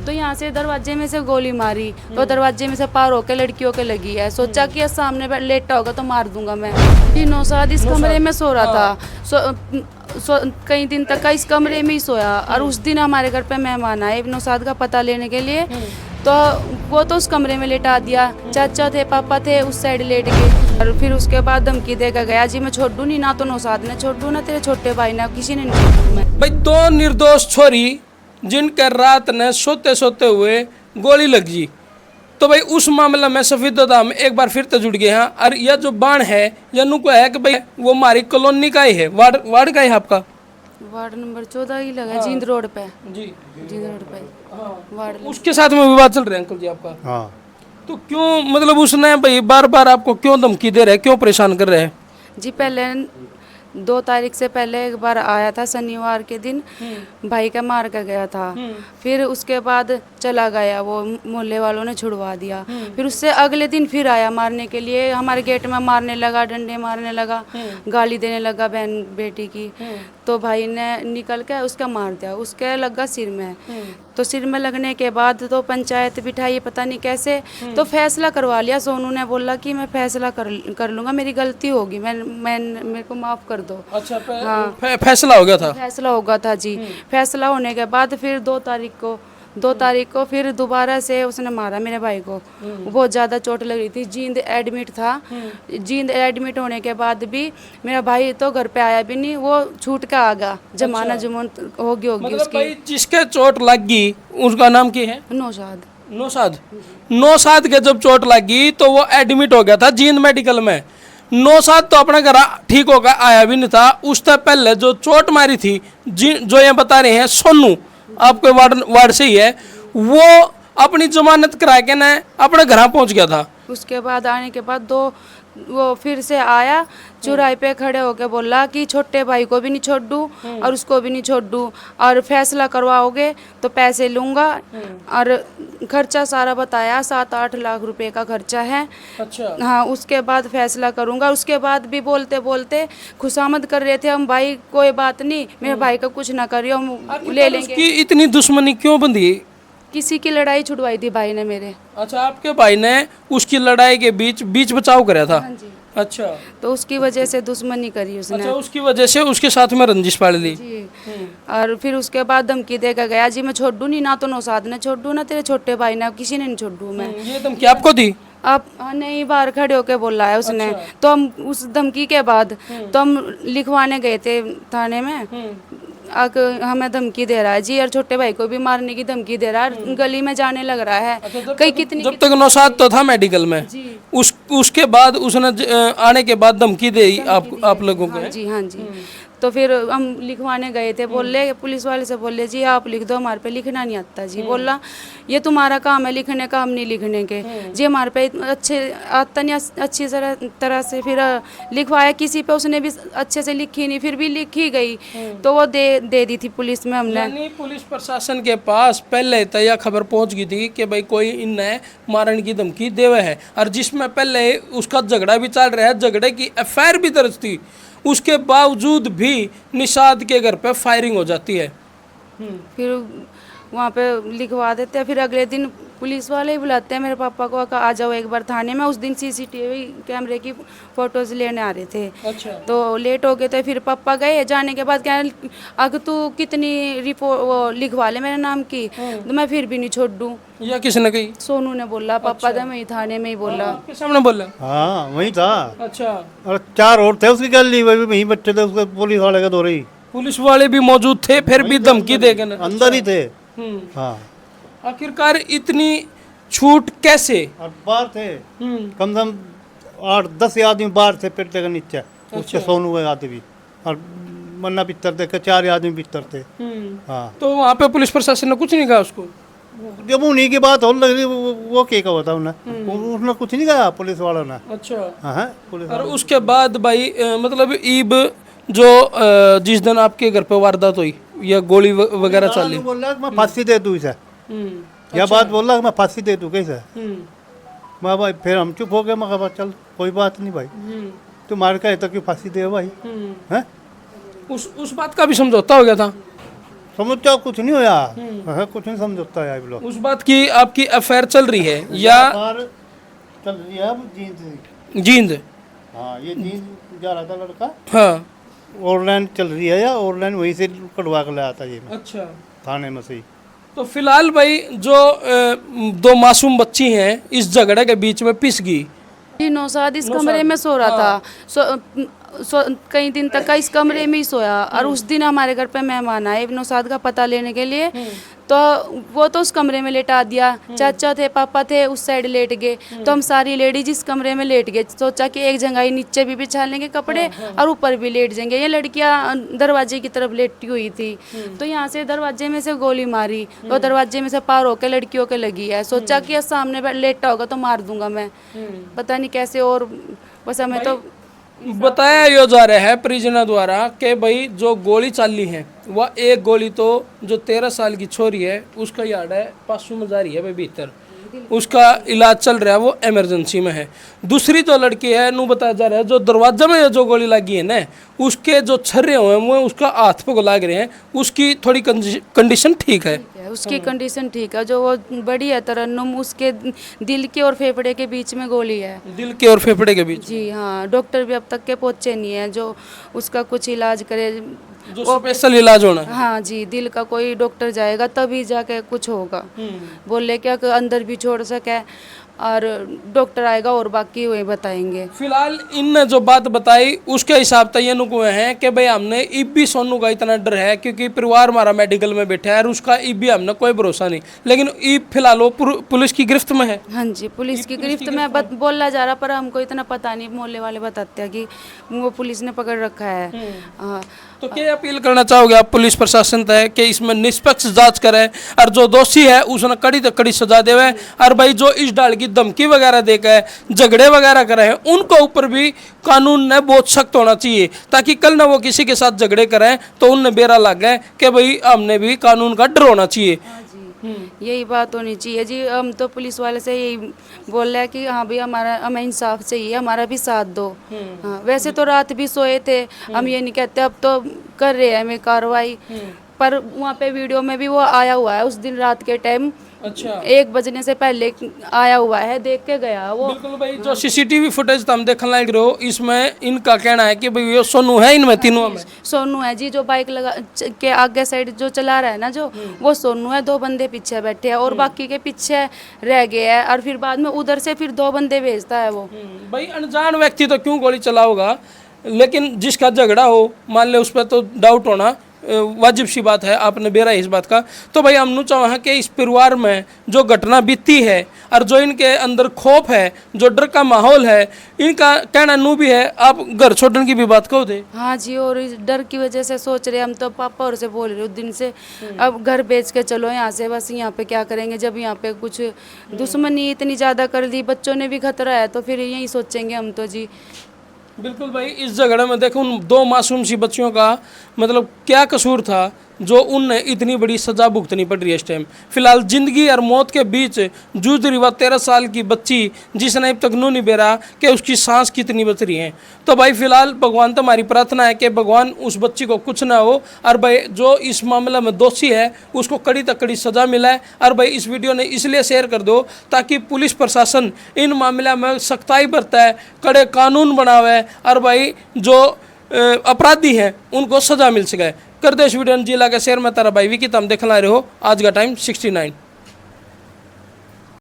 तो यहाँ से दरवाजे में से गोली मारी, तो दरवाजे में से पार होकर लड़कियों के लगी है। सोचा कि सामने लेटा होगा तो मार दूंगा मैं। कि नौशाद इस कमरे में सो रहा था, कई दिन तक का इस कमरे में ही सोया। और उस दिन हमारे घर पे मेहमान आए नौशाद का पता लेने के लिए, तो वो तो उस कमरे में लेटा दिया। चाचा थे, पापा थे, उस साइड लेट गए। और फिर उसके बाद धमकी देकर गया, जी मैं छोड़ दूँ नहीं, ना तो नौशाद ने छोड़ दूँ, ना तेरे छोटे भाई ने, किसी ने नहीं छोड़ दूँ मैं। भाई दो निर्दोष छोरी जिनके रात ने सोते सोते हुए गोली लग गई, तो भाई उस मामले में सफीदा हम एक बार फिर तो जुड़ गए हैं। और यह जो बाण है यह नुको है कि भाई वो हमारी कॉलोनी का ही है, वार्ड का ही है आपका? वार्ड नंबर 14 ही लगा, जींद रोड पे। जी, जींद रोड पे वार्ड। उसके साथ में विवाद चल रहा है अंकल जी आपका? हाँ। तो क्यों, मतलब उसने भाई बार बार आपको क्यों धमकी दे रहे हैं, क्यों परेशान कर रहे हैं? जी पहले 2 तारीख से पहले एक बार आया था, शनिवार के दिन भाई का मार कर गया था। फिर उसके बाद चला गया, वो मोहल्ले वालों ने छुड़वा दिया। फिर उससे अगले दिन फिर आया मारने के लिए, हमारे गेट में मारने लगा, डंडे मारने लगा, गाली देने लगा बहन बेटी की। तो भाई ने निकल के उसका मार दिया, उसके लगा सिर में। तो सिर में लगने के बाद तो पंचायत बिठाई, पता नहीं कैसे, तो फैसला करवा लिया। सोनू ने बोला कि मैं फैसला कर लूँगा, मेरी गलती होगी, मैं मेरे को माफ़ कर दो। अच्छा, फैसला हो गया था? फैसला होगा था जी। फैसला होने के बाद फिर 2 तारीख को फिर दोबारा से उसने मारा मेरे भाई को। बहुत ज़्यादा चोट लग रही थी, जींद एडमिट था। जींद एडमिट होने के बाद भी मेरा भाई तो घर पे आया भी नहीं, वो छूट के आ गया। जमाना जुमन होगी मतलब उसकी। भाई जिसके चोट लग गई उसका नाम क्या है? नौशाद। नौशाद के जब चोट लगी तो वो एडमिट हो गया था जींद मेडिकल में। नौशाद तो अपने घर ठीक होकर आया भी नहीं था। उससे पहले जो चोट मारी थी, जो ये बता रहे हैं सोनू, आपके वार्ड से ही है, वो अपनी जमानत करा के ना अपने घर पहुंच गया था। उसके बाद आने के बाद वो फिर से आया, चौराहे पे खड़े होके बोला कि छोटे भाई को भी नहीं छोड़ दूँ और उसको भी नहीं छोड़ दूँ, और फैसला करवाओगे तो पैसे लूँगा। और खर्चा सारा बताया, 7-8 लाख रुपए का खर्चा है। अच्छा। हाँ, उसके बाद फैसला करूँगा। उसके बाद भी बोलते बोलते खुशामद कर रहे थे, हम भाई कोई बात नहीं, मेरे भाई का कुछ ना करियो, हम ले लेंगे। उसकी इतनी दुश्मनी क्यों बंधी? किसी की लड़ाई छुड़वाई थी भाई ने मेरे। अच्छा, आपके भाई ने उसकी लड़ाई के बीच बचाव कराया था? हाँ जी। अच्छा, तो उसकी वजह से दुश्मनी करी उसने। अच्छा, उसकी वजह से उसके साथ में रंजिश पाल ली जी। और फिर उसके बाद धमकी देकर गया, जी मैं छोड़ दूँ नहीं, ना तो नौशाद ने छोड़ दूँ, ना तेरे छोटे भाई ने, किसी ने नहीं छोड़ दूँ मैं। ये धमकी आपको दी? आप नहीं, बाहर खड़े होके बोला है उसने। तो हम उस धमकी के बाद तो हम लिखवाने गए थे थाने में। हमें धमकी दे रहा है जी, और छोटे भाई को भी मारने की धमकी दे रहा है, गली में जाने लग रहा है। कई कितनी जब तक नौशाद तो था मेडिकल में, उसके बाद उसने आने के बाद धमकी दी आप लोगों को? जी हाँ जी। तो फिर हम लिखवाने गए थे, बोले पुलिस वाले से, बोले जी आप लिख दो, हमारे पे लिखना नहीं आता जी। बोला ये तुम्हारा काम है लिखने का, हम नहीं लिखने के जी, हमारे पे अच्छे आता नहीं, अच्छी तरह से फिर लिखवाया। किसी पे उसने भी अच्छे से लिखी नहीं, फिर भी लिखी गई, तो वो दे दी थी पुलिस में हमने। यानी पुलिस प्रशासन के पास पहले तो यह खबर पहुंच गई थी कि भाई कोई इनने मारने की धमकी देवे है, और जिसमें पहले उसका झगड़ा भी चल रहा है, झगड़े की एफआईआर भी दर्ज थी। उसके बावजूद भी निषाद के घर पे फायरिंग हो जाती है। फिर वहाँ पे लिखवा देते हैं। फिर अगले दिन पुलिस वाले ही बुलाते हैं मेरे पापा को, आ जाओ एक बार थाने में। उस दिन सीसीटीवी कैमरे की फोटोज लेने आ रहे थे। अच्छा। तो लेट हो गए, तो फिर पापा गए। जाने के बाद क्या, अगर तू कितनी रिपोर्ट वो लिखवा ले मेरे नाम की, तो मैं फिर भी नहीं छोड़ दूँ। या किसने कही? सोनू ने बोला, पापा था मैं थाने में ही बोला। आपके सामने बोला? हाँ वही था। अच्छा। और 4 और थे उसकी गली, वही बच्चे थे उसके, पुलिस वाले का दो रही। पुलिस वाले भी मौजूद थे, फिर भी धमकी दे गए? अंदर ही थे। हाँ। आखिरकार इतनी छूट कैसे? और बाहर थे, कम से कम 8-10 आदमी बाहर थे पेट के नीचे। उसके सोनू के आदमी, और मन्ना पितर थे, 4 आदमी पितर थे। हाँ। तो वहाँ पे पुलिस प्रशासन ने कुछ नहीं कहा उसको? जब उन्हीं की बात हो लग रही, वो क्या कहा था उन्हें, उसने कुछ नहीं कहा पुलिस वालों ने। अच्छा। हाँ पुलिस। और उसके बाद भाई मतलब ईब जो जिस दिन आपके घर पे वारदात हुई या गोली वगैरह चली, बोल रहा मैं फांसी दे दूँ इसे, यह बात बोल रहा मैं फांसी दे दूँ कैसे। मैं भाई फिर हम चुप हो गए। मैं कहा चल कोई बात नहीं भाई, तुम्हारे कहे तो क्यों फांसी दे भाई। हैं उस बात का भी समझौता हो गया था? समझौता कुछ नहीं होया है, कुछ नहीं समझौता है ये लोग। उस बात की आपकी अफेयर चल रही है या बाहर चल रही है अब जींद। जींद? हाँ, ये जींद जा रहा था लड़का, हाँ, ऑनलाइन चल रही है, या ऑनलाइन वहीं से कटवा कर लाया था ये मैं अच्छा। थाने में से ही। तो फिलहाल भाई जो दो मासूम बच्ची हैं इस झगड़े के बीच में पिस गई। जी नौशाद इस कमरे में सो रहा था, कई दिन तक का इस कमरे में ही सोया। और उस दिन हमारे घर पे मेहमान आए नौशाद का पता लेने के लिए, तो वो तो उस कमरे में लेटा दिया। चाचा थे, पापा थे, उस साइड लेट गए। तो हम सारी लेडीज इस कमरे में लेट गए। सोचा कि एक जगह ही नीचे भी बिछा लेंगे कपड़े और ऊपर भी लेट जाएंगे। ये लड़कियां दरवाजे की तरफ लेटी हुई थी, तो यहाँ से दरवाजे में से गोली मारी, तो दरवाजे में से पार होकर लड़कियों के लगी है। सोचा कि सामने लेटा होगा तो मार दूंगा मैं, पता नहीं कैसे। और बस हमें तो बताया यो जा रहा है परिजनों द्वारा कि भाई जो गोली चाली है वह एक गोली तो जो 13 साल की छोरी है उसका याद है पासू में जा रही है भाई भीतर, उसका इलाज चल रहा है, वो इमरजेंसी में है। दूसरी जो लड़की है नू बताया जा रहा है जो दरवाजा में जो गोली लगी है ना, उसके जो छर्रे हुए हैं वो उसका हाथ पे लाग रहे हैं, उसकी थोड़ी कंडीशन ठीक है। उसकी कंडीशन ठीक है। जो वो बड़ी है तरन्नुम, उसके दिल के और फेफड़े के बीच में गोली है। दिल के और फेफड़े के बीच? जी हाँ, डॉक्टर भी अब तक के पहुँचे नहीं है जो उसका कुछ इलाज करे, जो स्पेशल इलाज होना है। हाँ जी, दिल का कोई डॉक्टर जाएगा तभी जाके कुछ होगा। बोले क्या कि अंदर भी छोड़ सके, और डॉक्टर आएगा और बाकी वही बताएंगे। फिलहाल इनने जो बात बताई उसके हिसाब से ये नुकुए हैं कि भाई हमने इब भी सोनू का इतना डर है क्योंकि परिवार हमारा मेडिकल में बैठा है और उसका इब भी हमने कोई भरोसा नहीं, लेकिन इब फिलहाल वो पुलिस की गिरफ्त में है। हाँ जी, पुलिस की गिरफ्त में बोला जा रहा, पर हमको इतना पता नहीं। मोहल्ले वाले बताते हैं कि वो पुलिस ने पकड़ रखा है। हाँ, तो क्या अपील करना चाहोगे आप पुलिस प्रशासन तक कि इसमें निष्पक्ष जांच करे और जो दोषी है उसने कड़ी से कड़ी सजा देवे, और भाई जो इस डाल की धमकी वगैरह देकर झगड़े वगैरह करे हैं उनको ऊपर भी कानून ने बहुत सख्त होना चाहिए, ताकि कल ना वो किसी के साथ झगड़े करें तो उनने बेरा लग गए कि भाई हमने भी कानून का डर होना चाहिए। यही बात होनी चाहिए जी। हम तो पुलिस वाले से यही बोल रहे हैं कि हाँ भाई हमें इंसाफ चाहिए, हमारा भी साथ दो। हाँ, वैसे तो रात भी सोए थे, हम ये नहीं कहते, अब तो कर रहे हैं हमें कार्रवाई। पर वहाँ पे वीडियो में भी वो आया हुआ है उस दिन रात के टाइम। अच्छा, 1 बजने से पहले आया हुआ है, देख के गया वो। बिल्कुल भाई, जो सीसीटीवी फुटेज हम देखने लग रहे हो इसमें इनका कहना है कि भाई ये सोनू है, इनमें तीनों में सोनू है जी। जो बाइक लगा के आगे साइड जो चला रहा है ना, जो वो सोनू है। 2 बंदे पीछे बैठे हैं और बाकी के पीछे रह गए हैं, और फिर बाद में उधर से फिर 2 बंदे भेजता है वो। भाई अनजान व्यक्ति तो क्यों गोली चलाओगा, लेकिन जिसका झगड़ा हो मान ले उस पर तो डाउट होना वाजिब सी बात है। आपने बेरा इस बात का, तो भाई हम चाहें कि इस परिवार में जो घटना बीती है और जो इनके अंदर खौफ है, जो डर का माहौल है, इनका कहना नू भी है आप घर छोड़ने की भी बात कहो दे। हाँ जी, और इस डर की वजह से सोच रहे हम तो पापा और से बोल रहे उस दिन से, अब घर बेच के चलो यहाँ से, बस यहाँ पे क्या करेंगे जब यहाँ पे कुछ दुश्मनी इतनी ज़्यादा कर दी, बच्चों ने भी खतरा है, तो फिर यही सोचेंगे हम तो जी। बिल्कुल भाई, इस झगड़े में देखो उन 2 मासूम सी बच्चियों का मतलब क्या कसूर था जो उनने इतनी बड़ी सजा भुगतनी पड़ रही है इस टाइम। फिलहाल जिंदगी और मौत के बीच जूझ रही वह 13 साल की बच्ची जिसने अब तक नू नहीं बेरा कि उसकी सांस कितनी बच रही है। तो भाई फिलहाल भगवान तो हमारी प्रार्थना है कि भगवान उस बच्ची को कुछ ना हो, और भाई जो इस मामले में दोषी है उसको कड़ी तक कड़ी सजा मिले। और भाई इस वीडियो ने इसलिए शेयर कर दो ताकि पुलिस प्रशासन इन मामले में सख्ताई बरताए, कड़े कानून बनावे, और भाई जो अपराधी हैं उनको सजा मिल सके। कर दे इस वीडियो जिला के शेयर में तारा भाई विकी, हम देखना रहे हो आज का टाइम 69।